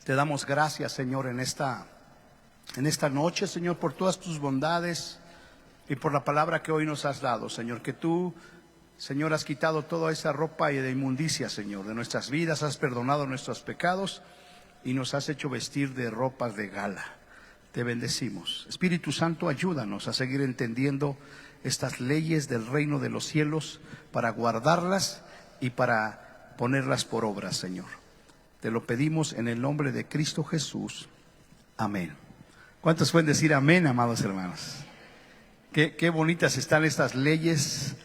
Te damos gracias, Señor, en esta noche, Señor, por todas tus bondades y por la palabra que hoy nos has dado, Señor. Que tú, Señor, has quitado toda esa ropa y de inmundicia, Señor, de nuestras vidas, has perdonado nuestros pecados y nos has hecho vestir de ropas de gala. Te bendecimos. Espíritu Santo, ayúdanos a seguir entendiendo estas leyes del reino de los cielos para guardarlas y para ponerlas por obra, Señor. Te lo pedimos en el nombre de Cristo Jesús. Amén. ¿Cuántos pueden decir amén, amados hermanos? Qué bonitas están estas leyes,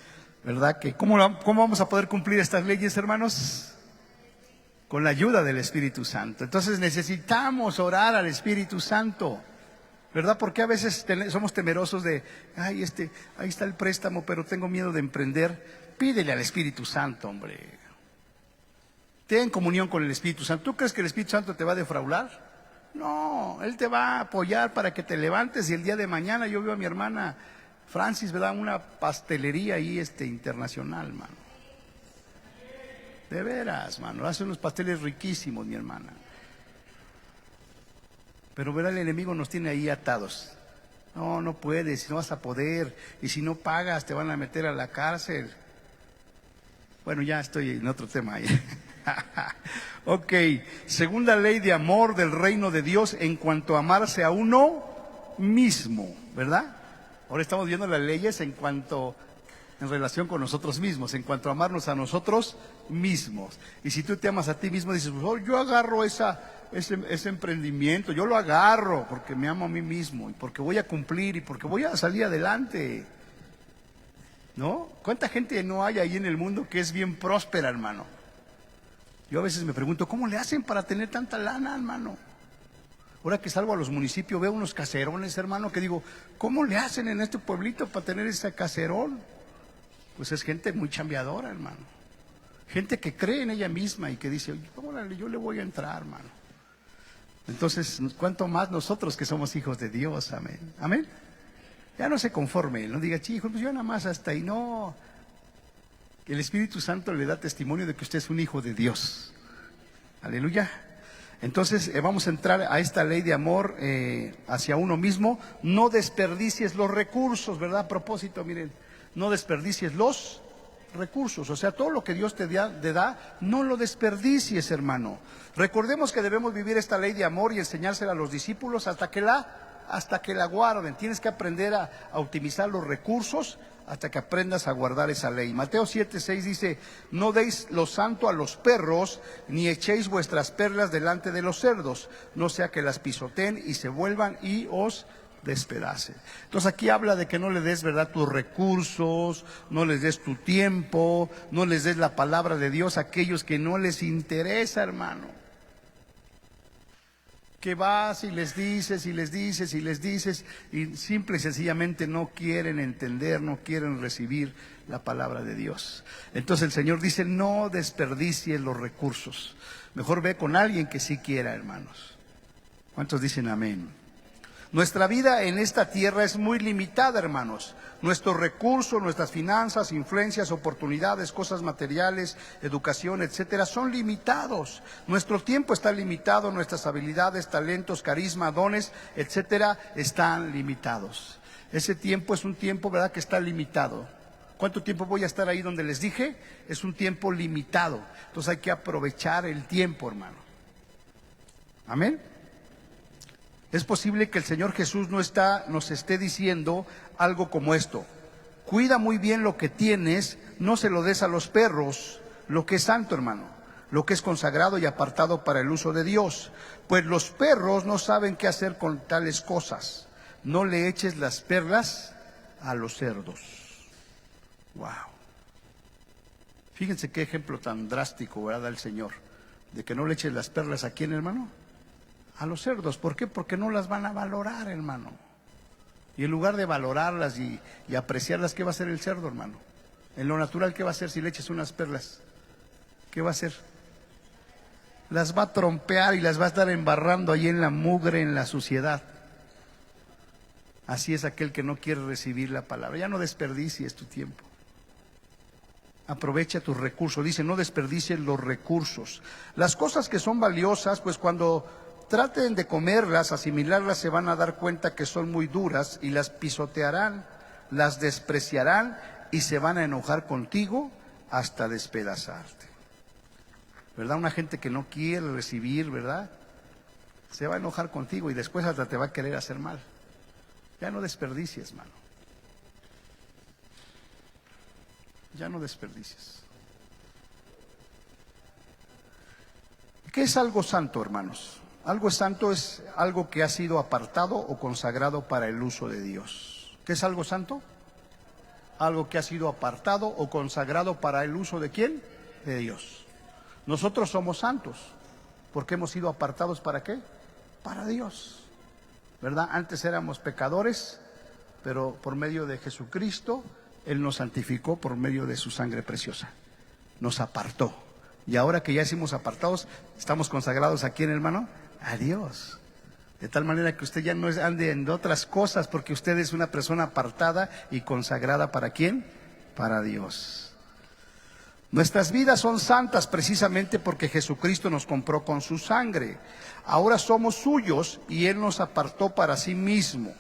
¿verdad? ¿Cómo vamos a poder cumplir estas leyes, hermanos? Con la ayuda del Espíritu Santo. Entonces necesitamos orar al Espíritu Santo, ¿verdad? Porque a veces somos temerosos de, ahí está el préstamo, pero tengo miedo de emprender. Pídele al Espíritu Santo, hombre. Ten comunión con el Espíritu Santo. ¿Tú crees que el Espíritu Santo te va a defraudar? No, Él te va a apoyar para que te levantes y el día de mañana. Yo veo a mi hermana Francis, ¿verdad? Una pastelería ahí internacional, mano. De veras, mano, hace unos pasteles riquísimos, mi hermana. Pero verá, el enemigo nos tiene ahí atados. No puedes, no vas a poder. Y si no pagas, te van a meter a la cárcel. Bueno, ya estoy en otro tema ahí. Ok, segunda ley de amor del reino de Dios en cuanto a amarse a uno mismo, ¿verdad? Ahora estamos viendo las leyes en relación con nosotros mismos, en cuanto a amarnos a nosotros mismos. Y si tú te amas a ti mismo, dices, pues, yo agarro ese emprendimiento, yo lo agarro porque me amo a mí mismo y porque voy a cumplir y porque voy a salir adelante, ¿no? ¿Cuánta gente no hay ahí en el mundo que es bien próspera, hermano? Yo a veces me pregunto, ¿cómo le hacen para tener tanta lana, hermano? Ahora que salgo a los municipios veo unos caserones, hermano, que digo, ¿cómo le hacen en este pueblito para tener ese caserón? Pues es gente muy chambeadora, hermano. Gente que cree en ella misma y que dice, oye, órale, yo le voy a entrar, hermano. Entonces, ¿cuánto más nosotros que somos hijos de Dios? Amén. Amén. Ya no se conforme, no diga, hijo, pues yo nada más hasta ahí, no. El Espíritu Santo le da testimonio de que usted es un hijo de Dios. Aleluya. Entonces vamos a entrar a esta ley de amor hacia uno mismo. No desperdicies los recursos, ¿verdad? A propósito, miren, no desperdicies los recursos. O sea, todo lo que Dios te da, no lo desperdicies, hermano. Recordemos que debemos vivir esta ley de amor y enseñársela a los discípulos hasta que la guarden. Tienes que aprender a optimizar los recursos hasta que aprendas a guardar esa ley. Mateo 7:6 dice, no deis lo santo a los perros, ni echéis vuestras perlas delante de los cerdos, no sea que las pisoteen y se vuelvan y os despedacen. Entonces aquí habla de que no le des, ¿verdad?, tus recursos, no les des tu tiempo, no les des la palabra de Dios a aquellos que no les interesa, hermano. Que vas y les dices y les dices y les dices y simple y sencillamente no quieren entender, no quieren recibir la palabra de Dios. Entonces el Señor dice, no desperdicies los recursos. Mejor ve con alguien que sí quiera, hermanos. ¿Cuántos dicen amén? Nuestra vida en esta tierra es muy limitada, hermanos. Nuestros recursos, nuestras finanzas, influencias, oportunidades, cosas materiales, educación, etcétera, son limitados. Nuestro tiempo está limitado, nuestras habilidades, talentos, carisma, dones, etcétera, están limitados. Ese tiempo es un tiempo, ¿verdad?, que está limitado. ¿Cuánto tiempo voy a estar ahí donde les dije? Es un tiempo limitado. Entonces hay que aprovechar el tiempo, hermano. Amén. Es posible que el Señor Jesús nos esté diciendo algo como esto: cuida muy bien lo que tienes, no se lo des a los perros, lo que es santo, hermano, lo que es consagrado y apartado para el uso de Dios, pues los perros no saben qué hacer con tales cosas. No le eches las perlas a los cerdos. Wow. Fíjense qué ejemplo tan drástico, ¿verdad?, el Señor, de que no le eches las perlas a quién, hermano, a los cerdos. ¿Por qué? Porque no las van a valorar, hermano. Y en lugar de valorarlas y apreciarlas, ¿qué va a hacer el cerdo, hermano? En lo natural, ¿qué va a hacer si le echas unas perlas? ¿Qué va a hacer? Las va a trompear y las va a estar embarrando ahí en la mugre, en la suciedad. Así es aquel que no quiere recibir la palabra. Ya no desperdicies tu tiempo. Aprovecha tus recursos. Dice, no desperdicies los recursos. Las cosas que son valiosas, pues cuando traten de comerlas, asimilarlas, se van a dar cuenta que son muy duras y las pisotearán, las despreciarán y se van a enojar contigo hasta despedazarte. ¿Verdad? Una gente que no quiere recibir, ¿verdad? Se va a enojar contigo y después hasta te va a querer hacer mal. Ya no desperdicies, hermano. Ya no desperdicies. ¿Qué es algo santo, hermanos? Algo santo es algo que ha sido apartado o consagrado para el uso de Dios. ¿Qué es algo santo? Algo que ha sido apartado o consagrado para el uso ¿de quién? De Dios. Nosotros somos santos porque hemos sido apartados ¿para qué? Para Dios, ¿verdad? Antes éramos pecadores, pero por medio de Jesucristo Él nos santificó por medio de su sangre preciosa. Nos apartó. Y ahora que ya hicimos apartados, estamos consagrados ¿a quién, hermano? A Dios. De tal manera que usted ya no ande en otras cosas, porque usted es una persona apartada y consagrada ¿para quién? Para Dios. Nuestras vidas son santas precisamente porque Jesucristo nos compró con su sangre. Ahora somos suyos y Él nos apartó para sí mismo.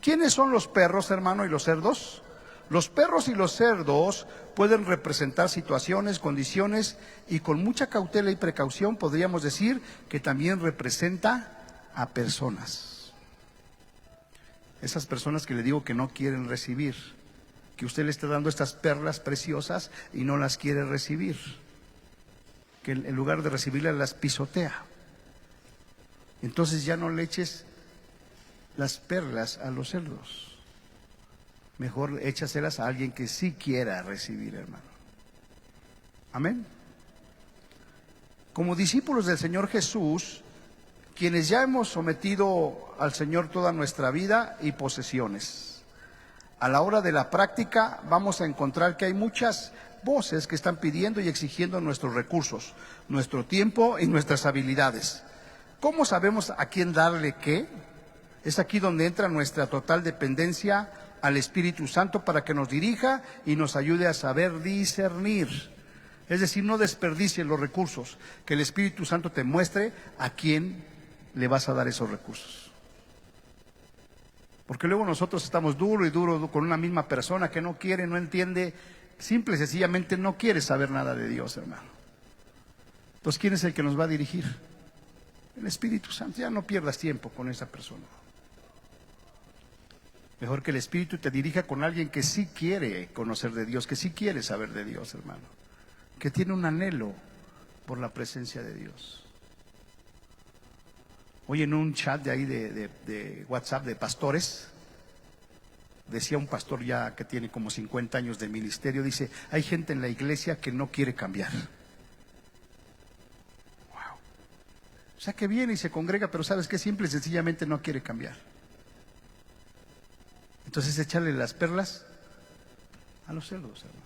¿Quiénes son los perros, hermano, y los cerdos? Los perros y los cerdos pueden representar situaciones, condiciones, y con mucha cautela y precaución podríamos decir que también representa a personas. Esas personas que le digo que no quieren recibir, que usted le está dando estas perlas preciosas y no las quiere recibir, que en lugar de recibirlas las pisotea. Entonces ya no le eches las perlas a los cerdos. Mejor échaselas a alguien que sí quiera recibir, hermano. Amén. Como discípulos del Señor Jesús, quienes ya hemos sometido al Señor toda nuestra vida y posesiones, a la hora de la práctica vamos a encontrar que hay muchas voces que están pidiendo y exigiendo nuestros recursos, nuestro tiempo y nuestras habilidades. ¿Cómo sabemos a quién darle qué? Es aquí donde entra nuestra total dependencia al Espíritu Santo para que nos dirija y nos ayude a saber discernir. Es decir, no desperdicies los recursos, que el Espíritu Santo te muestre a quién le vas a dar esos recursos. Porque luego nosotros estamos duro y duro con una misma persona que no quiere, no entiende, simple y sencillamente no quiere saber nada de Dios, hermano. Entonces, ¿quién es el que nos va a dirigir? El Espíritu Santo. Ya no pierdas tiempo con esa persona. Mejor que el Espíritu te dirija con alguien que sí quiere conocer de Dios, que sí quiere saber de Dios, hermano, que tiene un anhelo por la presencia de Dios. Hoy en un chat de ahí de WhatsApp de pastores, decía un pastor ya que tiene como 50 años de ministerio, dice, hay gente en la iglesia que no quiere cambiar. Wow. O sea que viene y se congrega, pero ¿sabes qué? Simple y sencillamente no quiere cambiar. Entonces echarle las perlas a los cerdos, hermano.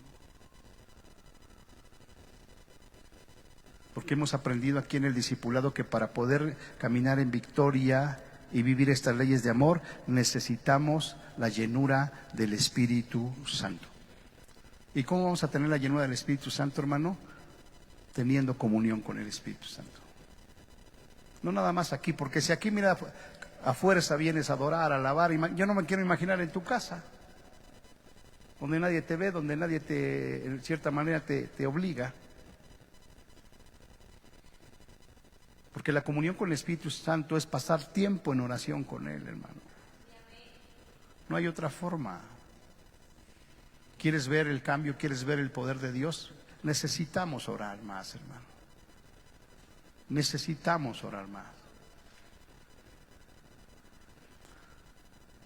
Porque hemos aprendido aquí en el discipulado que para poder caminar en victoria y vivir estas leyes de amor, necesitamos la llenura del Espíritu Santo. ¿Y cómo vamos a tener la llenura del Espíritu Santo, hermano? Teniendo comunión con el Espíritu Santo. No nada más aquí, porque si aquí, mira, a fuerza vienes a adorar, a alabar, yo no me quiero imaginar en tu casa, donde nadie te ve, donde nadie te, en cierta manera, te obliga. Porque la comunión con el Espíritu Santo es pasar tiempo en oración con Él, hermano. No hay otra forma. ¿Quieres ver el cambio? ¿Quieres ver el poder de Dios? Necesitamos orar más, hermano. Necesitamos orar más.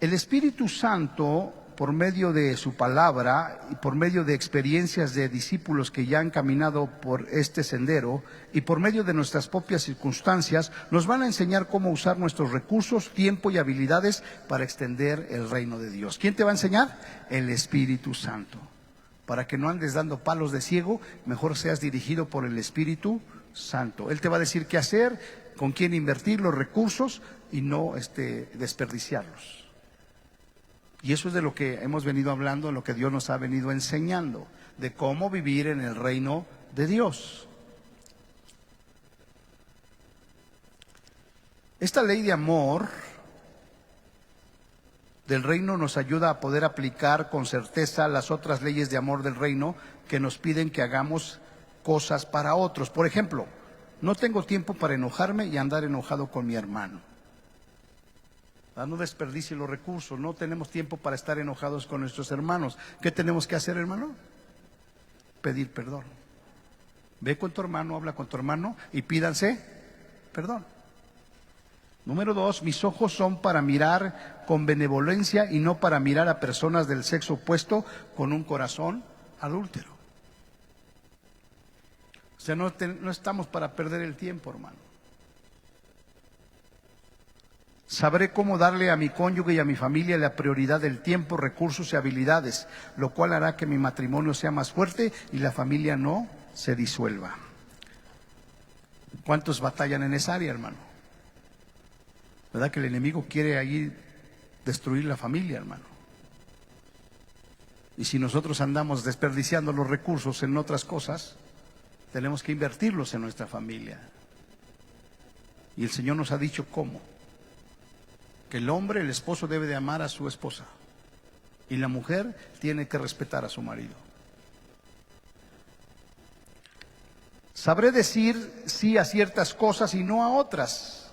El Espíritu Santo, por medio de su palabra y por medio de experiencias de discípulos que ya han caminado por este sendero y por medio de nuestras propias circunstancias, nos van a enseñar cómo usar nuestros recursos, tiempo y habilidades para extender el reino de Dios. ¿Quién te va a enseñar? El Espíritu Santo. Para que no andes dando palos de ciego, mejor seas dirigido por el Espíritu Santo. Él te va a decir qué hacer, con quién invertir los recursos y no desperdiciarlos. Y eso es de lo que hemos venido hablando, lo que Dios nos ha venido enseñando, de cómo vivir en el reino de Dios. Esta ley de amor del reino nos ayuda a poder aplicar con certeza las otras leyes de amor del reino que nos piden que hagamos cosas para otros. Por ejemplo, no tengo tiempo para enojarme y andar enojado con mi hermano. No desperdicie los recursos, no tenemos tiempo para estar enojados con nuestros hermanos. ¿Qué tenemos que hacer, hermano? Pedir perdón. Ve con tu hermano, habla con tu hermano y pídanse perdón. Número 2, mis ojos son para mirar con benevolencia y no para mirar a personas del sexo opuesto con un corazón adúltero. O sea, no estamos para perder el tiempo, hermano. Sabré cómo darle a mi cónyuge y a mi familia la prioridad del tiempo, recursos y habilidades, lo cual hará que mi matrimonio sea más fuerte y la familia no se disuelva. ¿Cuántos batallan en esa área, hermano? ¿Verdad que el enemigo quiere ahí destruir la familia, hermano? Y si nosotros andamos desperdiciando los recursos en otras cosas, tenemos que invertirlos en nuestra familia. Y el Señor nos ha dicho cómo. Que el hombre, el esposo, debe de amar a su esposa. Y la mujer tiene que respetar a su marido. Sabré decir sí a ciertas cosas y no a otras,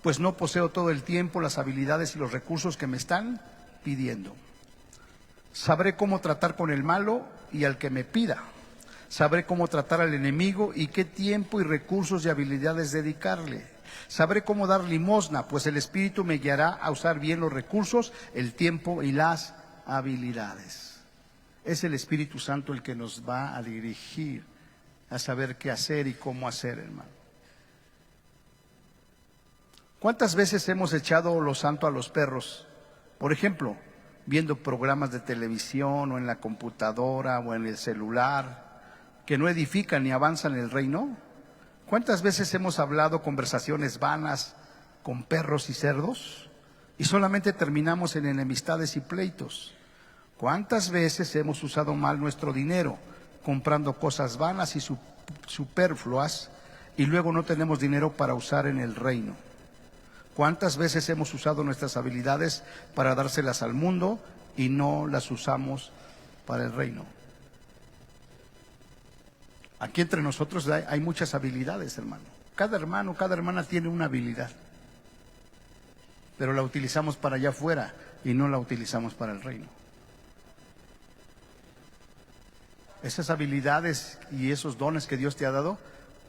pues no poseo todo el tiempo, las habilidades y los recursos que me están pidiendo. Sabré cómo tratar con el malo y al que me pida. Sabré cómo tratar al enemigo y qué tiempo y recursos y habilidades dedicarle. Sabré cómo dar limosna, pues el Espíritu me guiará a usar bien los recursos, el tiempo y las habilidades. Es el Espíritu Santo el que nos va a dirigir a saber qué hacer y cómo hacer, hermano. ¿Cuántas veces hemos echado lo santo a los perros? Por ejemplo, viendo programas de televisión o en la computadora o en el celular que no edifican ni avanzan el reino. ¿Cuántas veces hemos hablado conversaciones vanas con perros y cerdos y solamente terminamos en enemistades y pleitos? ¿Cuántas veces hemos usado mal nuestro dinero comprando cosas vanas y superfluas y luego no tenemos dinero para usar en el reino? ¿Cuántas veces hemos usado nuestras habilidades para dárselas al mundo y no las usamos para el reino? Aquí entre nosotros hay muchas habilidades, hermano. Cada hermano, cada hermana tiene una habilidad, pero la utilizamos para allá afuera y no la utilizamos para el reino. Esas habilidades y esos dones que Dios te ha dado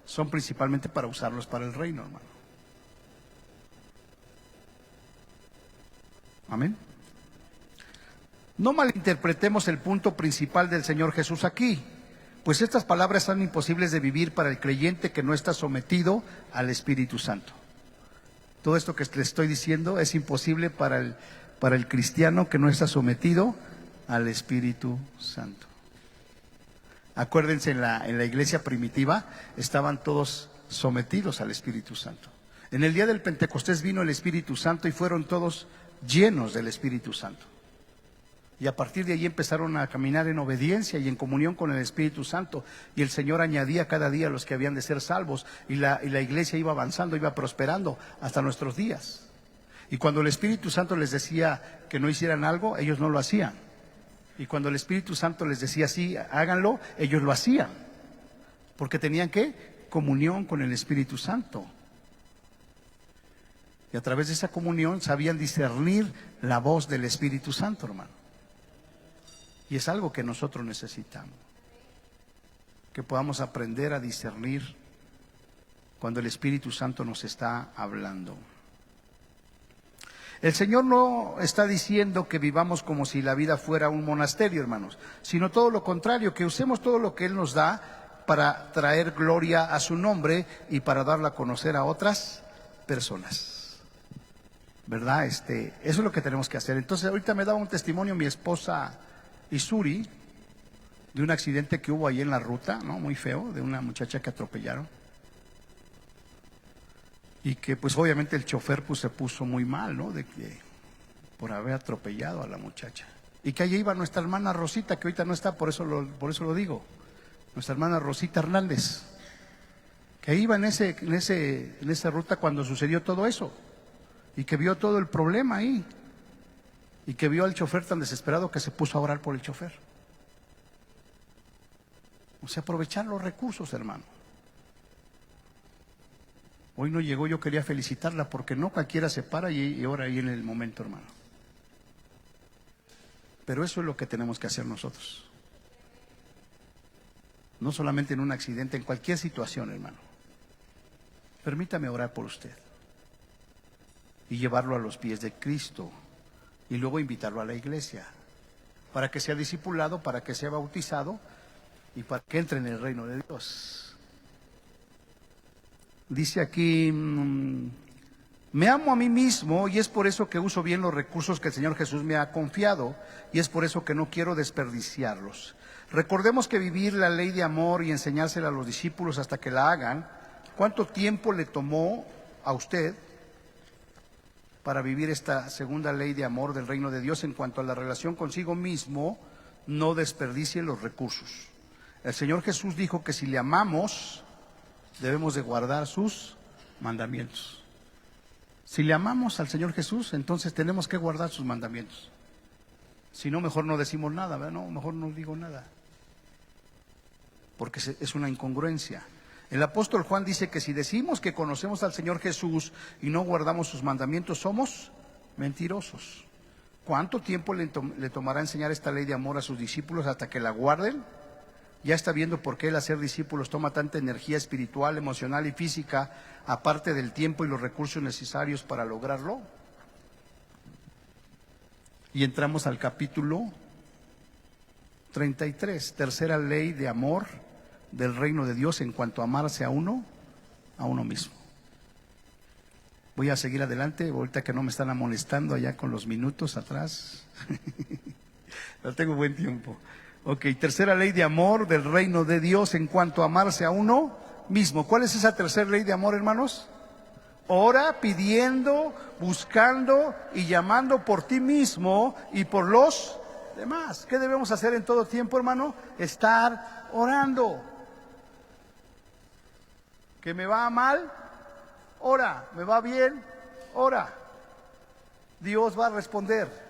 son principalmente para usarlos para el reino, hermano. Amén. No malinterpretemos el punto principal del Señor Jesús aquí, pues estas palabras son imposibles de vivir para el creyente que no está sometido al Espíritu Santo. Todo esto que le estoy diciendo es imposible para el cristiano que no está sometido al Espíritu Santo. Acuérdense, en la iglesia primitiva estaban todos sometidos al Espíritu Santo. En el día del Pentecostés vino el Espíritu Santo y fueron todos llenos del Espíritu Santo. Y a partir de ahí empezaron a caminar en obediencia y en comunión con el Espíritu Santo. Y el Señor añadía cada día a los que habían de ser salvos. Y la iglesia iba avanzando, iba prosperando hasta nuestros días. Y cuando el Espíritu Santo les decía que no hicieran algo, ellos no lo hacían. Y cuando el Espíritu Santo les decía sí, háganlo, ellos lo hacían. Porque tenían ¿qué? Comunión con el Espíritu Santo. Y a través de esa comunión sabían discernir la voz del Espíritu Santo, hermano. Y es algo que nosotros necesitamos, que podamos aprender a discernir cuando el Espíritu Santo nos está hablando. El Señor no está diciendo que vivamos como si la vida fuera un monasterio, hermanos, sino todo lo contrario, que usemos todo lo que Él nos da para traer gloria a su nombre y para darla a conocer a otras personas. ¿Verdad? Eso es lo que tenemos que hacer. Entonces, ahorita me daba un testimonio mi esposa Isuri de un accidente que hubo ahí en la ruta, ¿no? Muy feo, de una muchacha que atropellaron. Y que pues obviamente el chofer pues se puso muy mal, ¿no? Por haber atropellado a la muchacha. Y que allí iba nuestra hermana Rosita, que ahorita no está, por eso lo digo. Nuestra hermana Rosita Hernández, que iba en esa ruta cuando sucedió todo eso. y que vio todo el problema ahí, y que vio al chofer tan desesperado que se puso a orar por el chofer. O sea, aprovechar los recursos, hermano. Hoy no llegó, yo quería felicitarla, porque no cualquiera se para y ora ahí en el momento, hermano. Pero eso es lo que tenemos que hacer nosotros. No solamente en un accidente, en cualquier situación, hermano. Permítame orar por usted y llevarlo a los pies de Cristo y luego invitarlo a la iglesia para que sea discipulado, para que sea bautizado y para que entre en el reino de Dios. Dice aquí, me amo a mí mismo y es por eso que uso bien los recursos que el Señor Jesús me ha confiado y es por eso que no quiero desperdiciarlos. Recordemos que vivir la ley de amor y enseñársela a los discípulos hasta que la hagan, ¿cuánto tiempo le tomó a usted para vivir esta segunda ley de amor del reino de Dios en cuanto a la relación consigo mismo? No desperdicie los recursos. El Señor Jesús dijo que si le amamos, debemos de guardar sus mandamientos. Si le amamos al Señor Jesús, entonces tenemos que guardar sus mandamientos. Si no, mejor no decimos nada, ¿verdad? No, mejor no digo nada, porque es una incongruencia. El apóstol Juan dice que si decimos que conocemos al Señor Jesús y no guardamos sus mandamientos, somos mentirosos. ¿Cuánto tiempo le tomará enseñar esta ley de amor a sus discípulos hasta que la guarden? Ya está viendo por qué el hacer discípulos toma tanta energía espiritual, emocional y física, aparte del tiempo y los recursos necesarios para lograrlo. Y entramos al capítulo 33, tercera ley de amor del reino de Dios en cuanto a amarse a uno mismo. Voy a seguir adelante, ahorita que no me están amonestando allá con los minutos atrás. No tengo buen tiempo. Ok, tercera ley de amor del reino de Dios en cuanto a amarse a uno mismo. ¿Cuál es esa tercera ley de amor, hermanos? Ora pidiendo, buscando y llamando por ti mismo y por los demás. ¿Qué debemos hacer en todo tiempo, hermano? Estar orando. ¿Que me va mal? Ora. ¿Me va bien? Ora. Dios va a responder.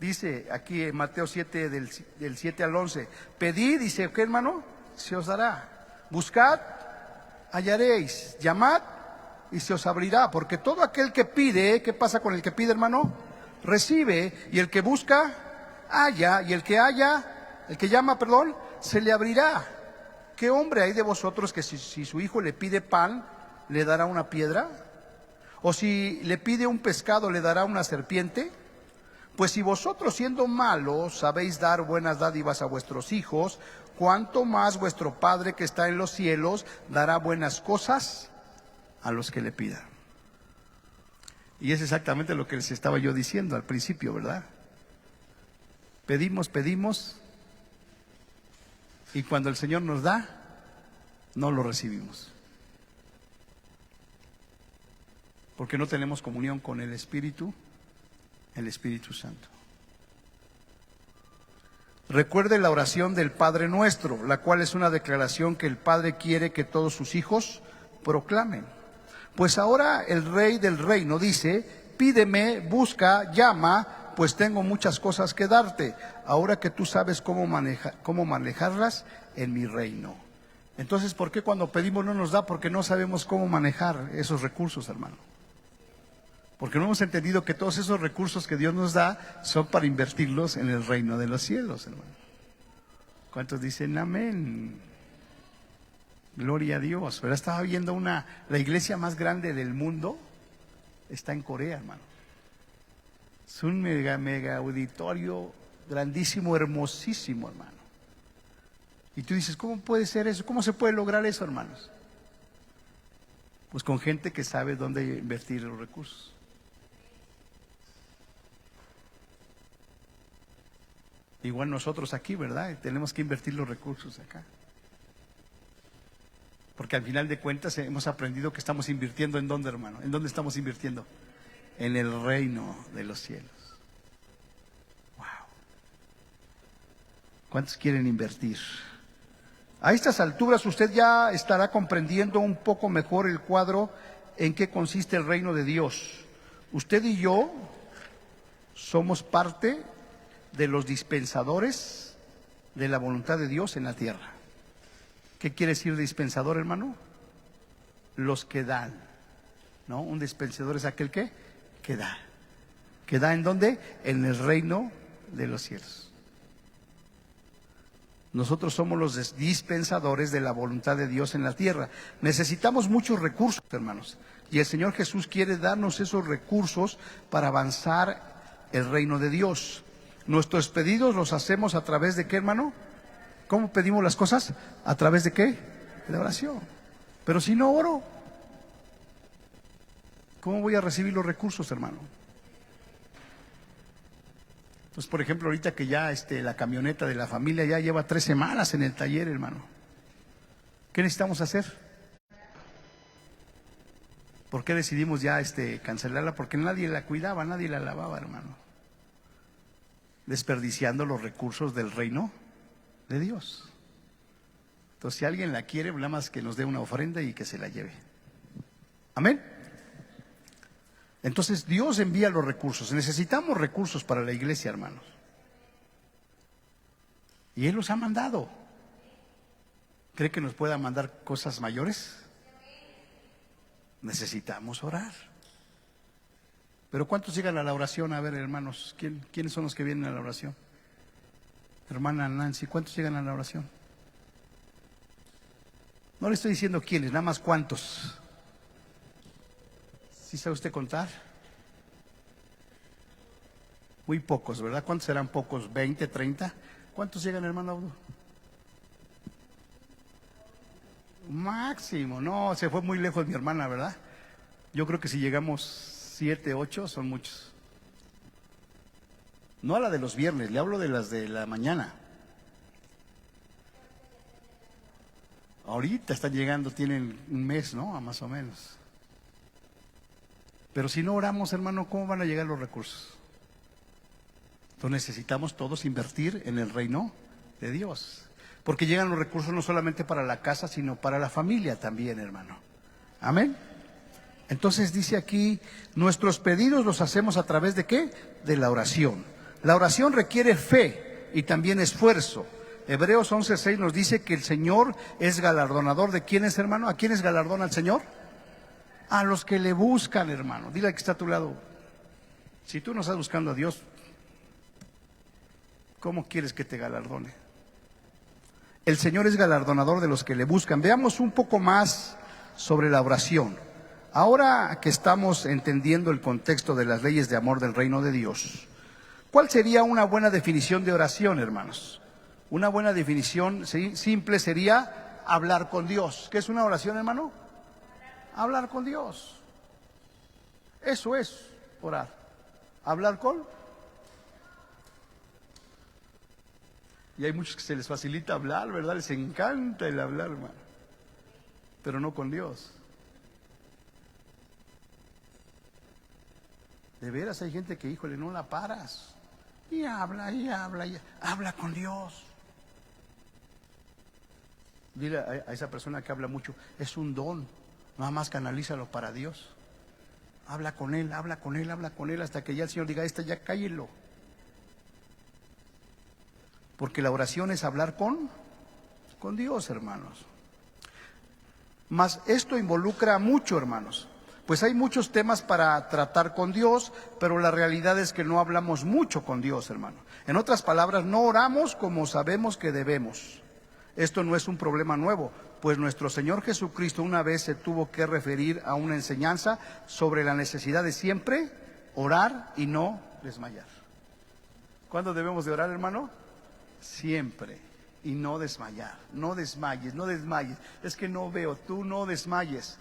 Dice aquí en Mateo 7, del 7 al 11, pedid, dice, ¿qué, hermano? Se os dará. Buscad, hallaréis. Llamad y se os abrirá. Porque todo aquel que pide, ¿qué pasa con el que pide, hermano? Recibe. Y el que busca, halla. Y el que llama, perdón, se le abrirá. ¿Qué hombre hay de vosotros que si su hijo le pide pan, le dará una piedra? ¿O si le pide un pescado, le dará una serpiente? Pues si vosotros, siendo malos, sabéis dar buenas dádivas a vuestros hijos, ¿cuánto más vuestro Padre que está en los cielos dará buenas cosas a los que le pidan? Y es exactamente lo que les estaba yo diciendo al principio, ¿verdad? Pedimos, y cuando el Señor nos da, no lo recibimos. Porque no tenemos comunión con el Espíritu Santo. Recuerde la oración del Padre Nuestro, la cual es una declaración que el Padre quiere que todos sus hijos proclamen. Pues ahora el Rey del reino dice, pídeme, busca, llama, pues tengo muchas cosas que darte, ahora que tú sabes cómo manejarlas en mi reino. Entonces, ¿por qué cuando pedimos no nos da? Porque no sabemos cómo manejar esos recursos, hermano. Porque no hemos entendido que todos esos recursos que Dios nos da son para invertirlos en el reino de los cielos, hermano. ¿Cuántos dicen amén? Gloria a Dios. Pero estaba viendo la iglesia más grande del mundo, está en Corea, hermano. Es un mega auditorio grandísimo, hermosísimo, hermano. Y tú dices, ¿cómo puede ser eso? ¿Cómo se puede lograr eso, hermanos? Pues con gente que sabe dónde invertir los recursos. Igual nosotros aquí, ¿verdad? Tenemos que invertir los recursos acá. Porque al final de cuentas hemos aprendido que estamos invirtiendo ¿en dónde, hermano? ¿En dónde estamos invirtiendo? En el reino de los cielos. Wow. ¿Cuántos quieren invertir? A estas alturas usted ya estará comprendiendo un poco mejor el cuadro en qué consiste el reino de Dios. Usted y yo somos parte de los dispensadores de la voluntad de Dios en la tierra. ¿Qué quiere decir dispensador, hermano? Los que dan, ¿no? Un dispensador es aquel que da. ¿Que da en dónde? En el reino de los cielos. Nosotros somos los dispensadores de la voluntad de Dios en la tierra. Necesitamos muchos recursos, hermanos. Y el Señor Jesús quiere darnos esos recursos para avanzar el reino de Dios. Nuestros pedidos los hacemos a través de ¿qué, hermano? ¿Cómo pedimos las cosas? ¿A través de qué? De la oración. Pero si no oro, ¿cómo voy a recibir los recursos, hermano? Pues por ejemplo, ahorita que ya la camioneta de la familia ya lleva 3 semanas en el taller, hermano. ¿Qué necesitamos hacer? ¿Por qué decidimos ya cancelarla? Porque nadie la cuidaba, nadie la lavaba, hermano. Desperdiciando los recursos del reino de Dios. Entonces, si alguien la quiere, nada más que nos dé una ofrenda y que se la lleve. Amén. Entonces Dios envía los recursos. Necesitamos recursos para la iglesia, hermanos. Y Él los ha mandado. ¿Cree que nos pueda mandar cosas mayores? Necesitamos orar. Pero ¿cuántos llegan a la oración? A ver, hermanos, ¿quiénes son los que vienen a la oración? Hermana Nancy, ¿cuántos llegan a la oración? No le estoy diciendo quiénes, nada más cuántos. ¿Sí sabe usted contar? Muy pocos, ¿verdad? ¿Cuántos serán pocos? ¿20, 30? ¿Cuántos llegan, hermano Audo? Máximo, no, se fue muy lejos mi hermana, ¿verdad? Yo creo que si llegamos 7, 8 son muchos. No a la de los viernes, le hablo de las de la mañana. Ahorita están llegando, tienen un mes, ¿no? Más o menos. Pero si no oramos, hermano, ¿cómo van a llegar los recursos? Entonces necesitamos todos invertir en el reino de Dios. Porque llegan los recursos no solamente para la casa, sino para la familia también, hermano. Amén. Entonces dice aquí, nuestros pedidos los hacemos a través de ¿qué? De la oración. La oración requiere fe y también esfuerzo. Hebreos 11:6 nos dice que el Señor es galardonador de ¿quiénes, hermano? ¿A quiénes galardona el Señor? A los que le buscan, hermano. Dile al que está a tu lado, si tú no estás buscando a Dios, ¿cómo quieres que te galardone? El Señor es galardonador de los que le buscan. Veamos un poco más sobre la oración. Ahora que estamos entendiendo el contexto de las leyes de amor del reino de Dios, ¿cuál sería una buena definición de oración, hermanos? Una buena definición simple sería hablar con Dios. ¿Qué es una oración, hermano? Hablar con Dios. Eso es orar. Hablar con. Y hay muchos que se les facilita hablar, ¿verdad? Les encanta el hablar, hermano. Pero no con Dios. De veras hay gente que, híjole, no la paras. Y habla, y habla, y habla con Dios. Dile a esa persona que habla mucho, es un don. Nada más canalízalo para Dios. Habla con Él, habla con Él, habla con Él, hasta que ya el Señor diga, ya cállelo. Porque la oración es hablar con Dios, hermanos. Mas esto involucra mucho, hermanos. Pues hay muchos temas para tratar con Dios, pero la realidad es que no hablamos mucho con Dios, hermano. En otras palabras, no oramos como sabemos que debemos. Esto no es un problema nuevo, pues nuestro Señor Jesucristo una vez se tuvo que referir a una enseñanza sobre la necesidad de siempre orar y no desmayar. ¿Cuándo debemos de orar, hermano? Siempre. Y no desmayar. No desmayes, no desmayes. Es que no veo, tú no desmayes.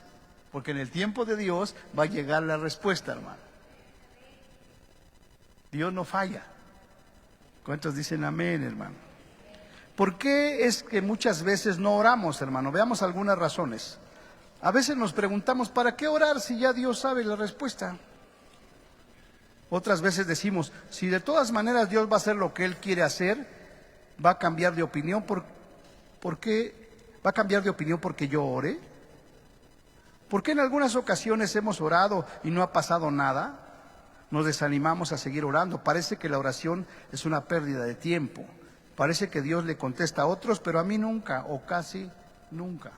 Porque en el tiempo de Dios va a llegar la respuesta, hermano. Dios no falla. ¿Cuántos dicen amén, hermano? ¿Por qué es que muchas veces no oramos, hermano? Veamos algunas razones. A veces nos preguntamos, ¿para qué orar si ya Dios sabe la respuesta? Otras veces decimos, si de todas maneras Dios va a hacer lo que Él quiere hacer, va a cambiar de opinión. ¿Por qué va a cambiar de opinión porque yo ore? ¿Por qué en algunas ocasiones hemos orado y no ha pasado nada? Nos desanimamos a seguir orando. Parece que la oración es una pérdida de tiempo. Parece que Dios le contesta a otros, pero a mí nunca, o casi nunca.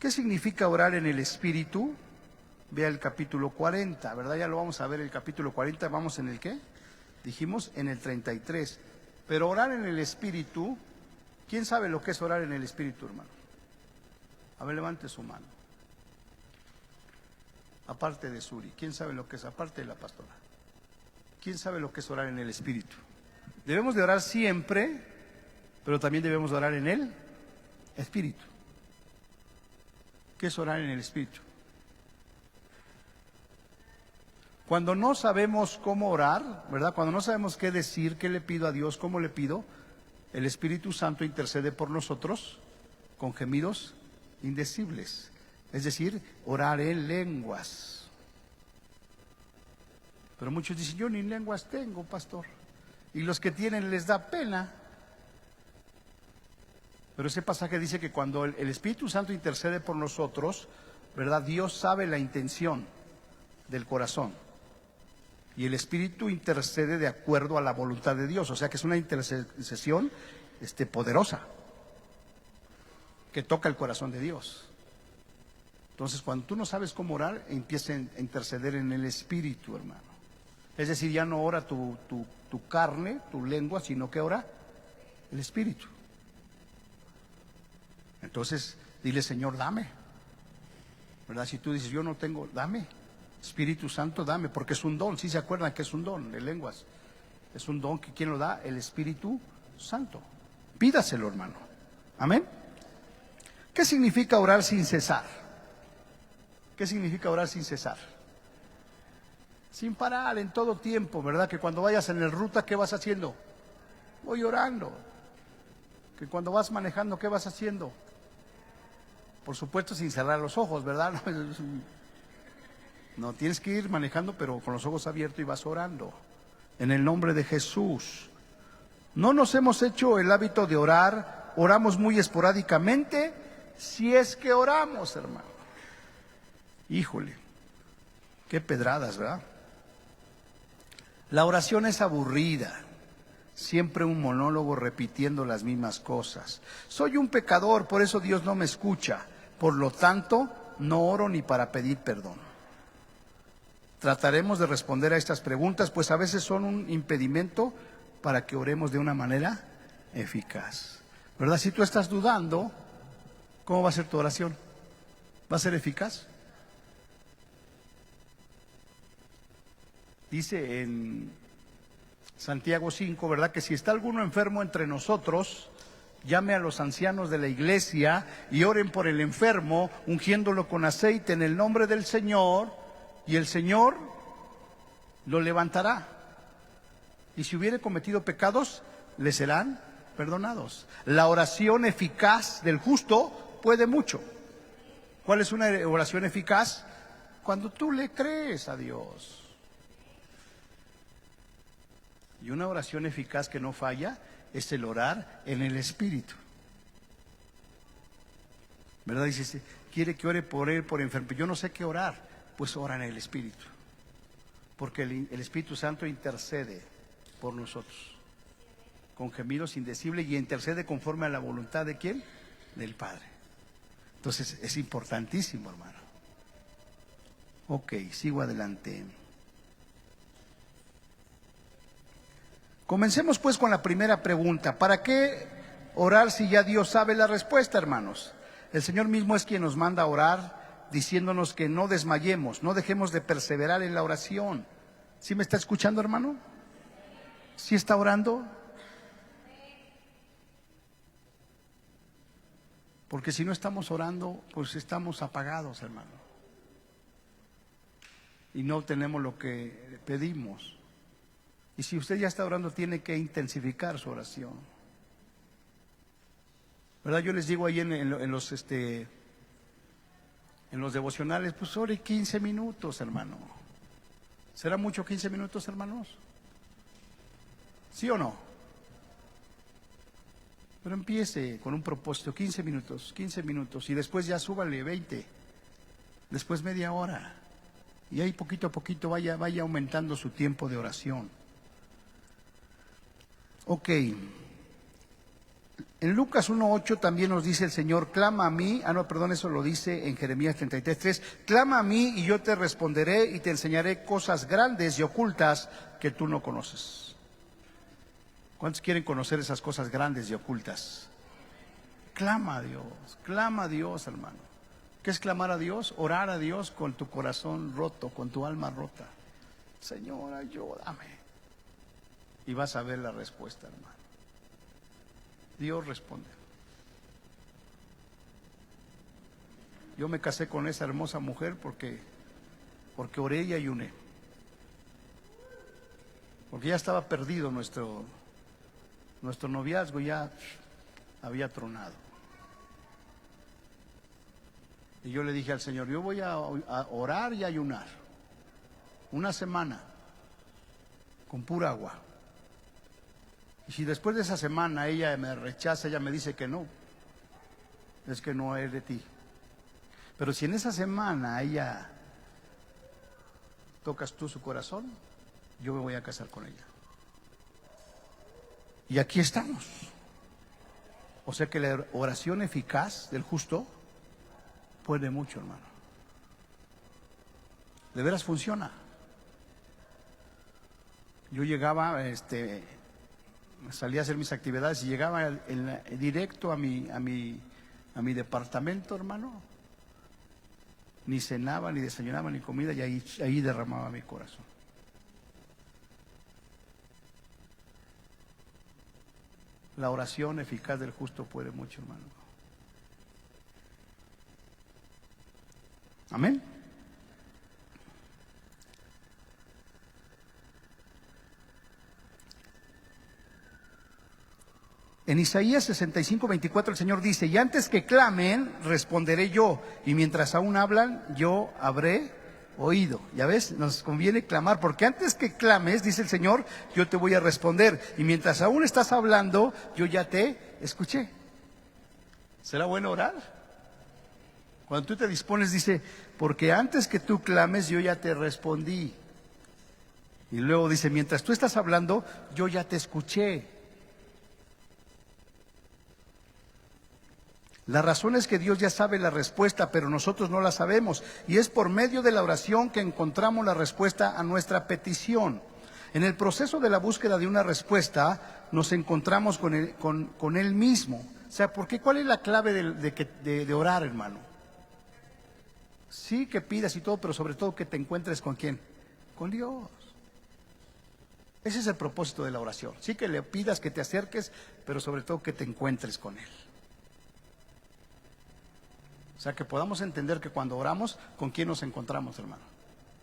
¿Qué significa orar en el Espíritu? Vea el capítulo 40, ¿verdad? Ya lo vamos a ver, el capítulo 40, ¿vamos en el qué? Dijimos en el 33. Pero orar en el Espíritu, ¿quién sabe lo que es orar en el Espíritu, hermano? A ver, levante su mano. Aparte de Suri, ¿quién sabe lo que es? Aparte de la pastora, ¿quién sabe lo que es orar en el Espíritu? Debemos de orar siempre, pero también debemos de orar en el Espíritu. ¿Qué es orar en el Espíritu? Cuando no sabemos cómo orar, ¿verdad? Cuando no sabemos qué decir, qué le pido a Dios, cómo le pido, el Espíritu Santo intercede por nosotros con gemidos indecibles. Es decir, orar en lenguas. Pero muchos dicen, yo ni lenguas tengo, pastor. Y los que tienen les da pena. Pero ese pasaje dice que cuando el Espíritu Santo intercede por nosotros, ¿verdad? Dios sabe la intención del corazón. Y el Espíritu intercede de acuerdo a la voluntad de Dios. O sea que es una intercesión poderosa, que toca el corazón de Dios. Entonces, cuando tú no sabes cómo orar, empieza a interceder en el Espíritu, hermano. Es decir, ya no ora tu carne, tu lengua, sino que ora el Espíritu. Entonces, dile, Señor, dame. ¿Verdad? Si tú dices, yo no tengo, dame. Espíritu Santo, dame, porque es un don. ¿Sí se acuerdan que es un don de lenguas? Es un don que ¿quién lo da? El Espíritu Santo. Pídaselo, hermano. Amén. ¿Qué significa orar sin cesar? ¿Qué significa orar sin cesar? Sin parar, en todo tiempo, ¿verdad? Que cuando vayas en el ruta, ¿qué vas haciendo? Voy orando. Que cuando vas manejando, ¿qué vas haciendo? Por supuesto, sin cerrar los ojos, ¿verdad? No, tienes que ir manejando, pero con los ojos abiertos y vas orando. En el nombre de Jesús. No nos hemos hecho el hábito de orar, oramos muy esporádicamente, si es que oramos, hermano. Híjole, qué pedradas, ¿verdad? La oración es aburrida, siempre un monólogo repitiendo las mismas cosas. Soy un pecador, por eso Dios no me escucha, por lo tanto, no oro ni para pedir perdón. Trataremos de responder a estas preguntas, pues a veces son un impedimento para que oremos de una manera eficaz. ¿Verdad? Si tú estás dudando, ¿cómo va a ser tu oración? ¿Va a ser eficaz? Dice en Santiago 5, ¿verdad? Que si está alguno enfermo entre nosotros, llame a los ancianos de la iglesia y oren por el enfermo, ungiéndolo con aceite en el nombre del Señor, y el Señor lo levantará. Y si hubiere cometido pecados, le serán perdonados. La oración eficaz del justo puede mucho. ¿Cuál es una oración eficaz? Cuando tú le crees a Dios. Y una oración eficaz que no falla es el orar en el Espíritu. ¿Verdad? Dice, quiere que ore por él, por enfermo. Yo no sé qué orar. Pues ora en el Espíritu. Porque el Espíritu Santo intercede por nosotros. Con gemidos indecibles y intercede conforme a la voluntad de ¿quién? Del Padre. Entonces es importantísimo, hermano. Ok, sigo adelante. Comencemos pues con la primera pregunta. ¿Para qué orar si ya Dios sabe la respuesta, hermanos? El Señor mismo es quien nos manda a orar, diciéndonos que no desmayemos, no dejemos de perseverar en la oración. ¿Sí me está escuchando, hermano? ¿Sí está orando? Porque si no estamos orando, pues estamos apagados, hermano. Y no obtenemos lo que pedimos. Y si usted ya está orando, tiene que intensificar su oración. ¿Verdad? Yo les digo ahí en los devocionales, pues ore 15 minutos, hermano. ¿Será mucho 15 minutos, hermanos? ¿Sí o no? Pero empiece con un propósito, 15 minutos, y después ya súbale 20, después media hora. Y ahí poquito a poquito vaya aumentando su tiempo de oración. Ok. En Lucas 1:8 también nos dice el Señor, clama a mí, eso lo dice en Jeremías 33:3, clama a mí y yo te responderé y te enseñaré cosas grandes y ocultas que tú no conoces. ¿Cuántos quieren conocer esas cosas grandes y ocultas? Clama a Dios, hermano. ¿Qué es clamar a Dios? Orar a Dios con tu corazón roto, con tu alma rota. Señor, ayúdame. Y vas a ver la respuesta, hermano. Dios responde. Yo me casé con esa hermosa mujer porque oré y ayuné. Porque ya estaba perdido nuestro noviazgo, ya había tronado. Y yo le dije al Señor, yo voy a orar y ayunar una semana con pura agua. Y si después de esa semana ella me rechaza, ella me dice que no, es que no es de ti. Pero si en esa semana ella tocas tú su corazón, yo me voy a casar con ella. Y aquí estamos. O sea que la oración eficaz del justo puede mucho, hermano. De veras funciona. Yo llegaba, salía a hacer mis actividades y llegaba directo a mi departamento, hermano. Ni cenaba, ni desayunaba, ni comida, y ahí derramaba mi corazón. La oración eficaz del justo puede mucho, hermano. Amén. En Isaías 65:24 el Señor dice, y antes que clamen, responderé yo, y mientras aún hablan, yo habré oído. Ya ves, nos conviene clamar, porque antes que clames, dice el Señor, yo te voy a responder, y mientras aún estás hablando, yo ya te escuché. ¿Será bueno orar? Cuando tú te dispones, dice, porque antes que tú clames, yo ya te respondí. Y luego dice, mientras tú estás hablando, yo ya te escuché. La razón es que Dios ya sabe la respuesta, pero nosotros no la sabemos. Y es por medio de la oración que encontramos la respuesta a nuestra petición. En el proceso de la búsqueda de una respuesta, nos encontramos con Él mismo. O sea, ¿cuál es la clave de orar, hermano? Sí, que pidas y todo, pero sobre todo que te encuentres ¿con quién? Con Dios. Ese es el propósito de la oración. Sí, que le pidas, que te acerques, pero sobre todo que te encuentres con Él. O sea, que podamos entender que cuando oramos, ¿con quién nos encontramos, hermano?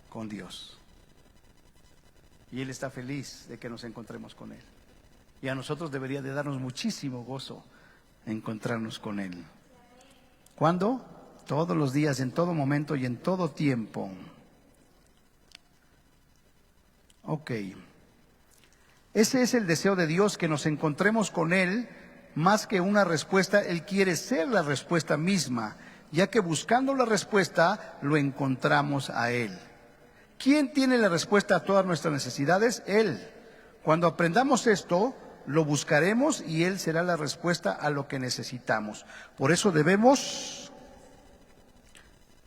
Con Dios. Y Él está feliz de que nos encontremos con Él. Y a nosotros debería de darnos muchísimo gozo encontrarnos con Él. ¿Cuándo? Todos los días, en todo momento y en todo tiempo. Ok. Ese es el deseo de Dios, que nos encontremos con Él. Más que una respuesta, Él quiere ser la respuesta misma, ya que buscando la respuesta lo encontramos a Él. ¿Quién tiene la respuesta a todas nuestras necesidades? Él. Cuando aprendamos esto, lo buscaremos y Él será la respuesta a lo que necesitamos. Por eso debemos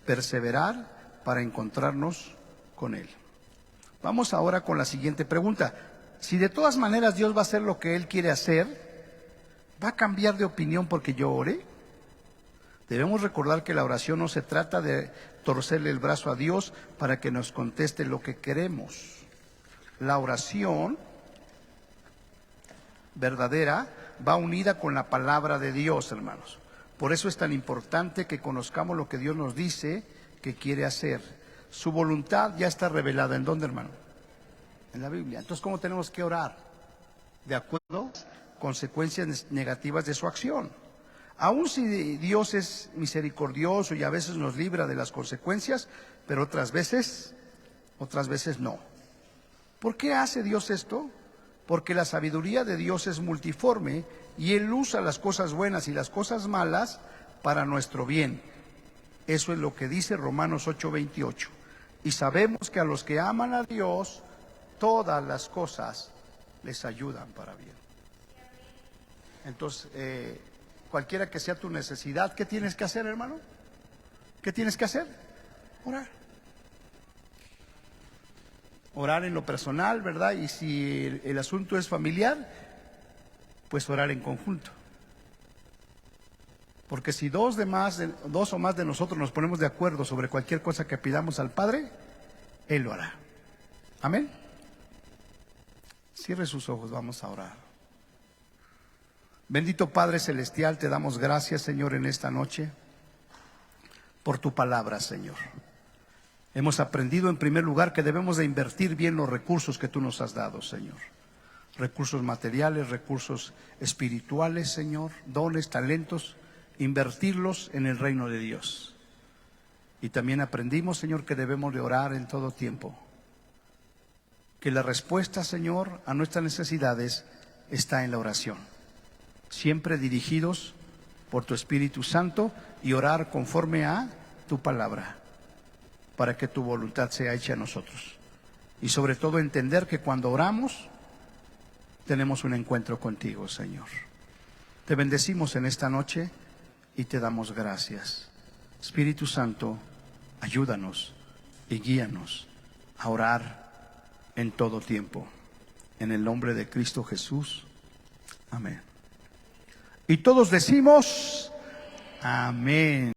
perseverar para encontrarnos con Él. Vamos ahora con la siguiente pregunta. Si de todas maneras Dios va a hacer lo que Él quiere hacer, ¿va a cambiar de opinión porque yo ore? Debemos recordar que la oración no se trata de torcerle el brazo a Dios para que nos conteste lo que queremos. La oración verdadera va unida con la palabra de Dios, hermanos. Por eso es tan importante que conozcamos lo que Dios nos dice que quiere hacer. Su voluntad ya está revelada. ¿En dónde, hermano? En la Biblia. Entonces, ¿cómo tenemos que orar? De acuerdo a las consecuencias negativas de su acción. Aun si Dios es misericordioso y a veces nos libra de las consecuencias, pero otras veces no. ¿Por qué hace Dios esto? porque la sabiduría de Dios es multiforme y Él usa las cosas buenas y las cosas malas para nuestro bien. Eso es lo que dice Romanos 8:28. Y sabemos que a los que aman a Dios, todas las cosas les ayudan para bien. Entonces, cualquiera que sea tu necesidad, ¿qué tienes que hacer, hermano? ¿Qué tienes que hacer? Orar. Orar en lo personal, ¿verdad? Y si el asunto es familiar, pues orar en conjunto. Porque si dos o más de nosotros nos ponemos de acuerdo sobre cualquier cosa que pidamos al Padre, Él lo hará. Amén. Cierre sus ojos, vamos a orar. Bendito Padre Celestial, te damos gracias, Señor, en esta noche por tu palabra, Señor. Hemos aprendido en primer lugar que debemos de invertir bien los recursos que tú nos has dado, Señor. Recursos materiales, recursos espirituales, Señor, dones, talentos, invertirlos en el reino de Dios. Y también aprendimos, Señor, que debemos de orar en todo tiempo. Que la respuesta, Señor, a nuestras necesidades está en la oración. Siempre dirigidos por tu Espíritu Santo y orar conforme a tu palabra, para que tu voluntad sea hecha en nosotros. Y sobre todo entender que cuando oramos, tenemos un encuentro contigo, Señor. Te bendecimos en esta noche y te damos gracias. Espíritu Santo, ayúdanos y guíanos a orar en todo tiempo. En el nombre de Cristo Jesús. Amén. Y todos decimos, amén.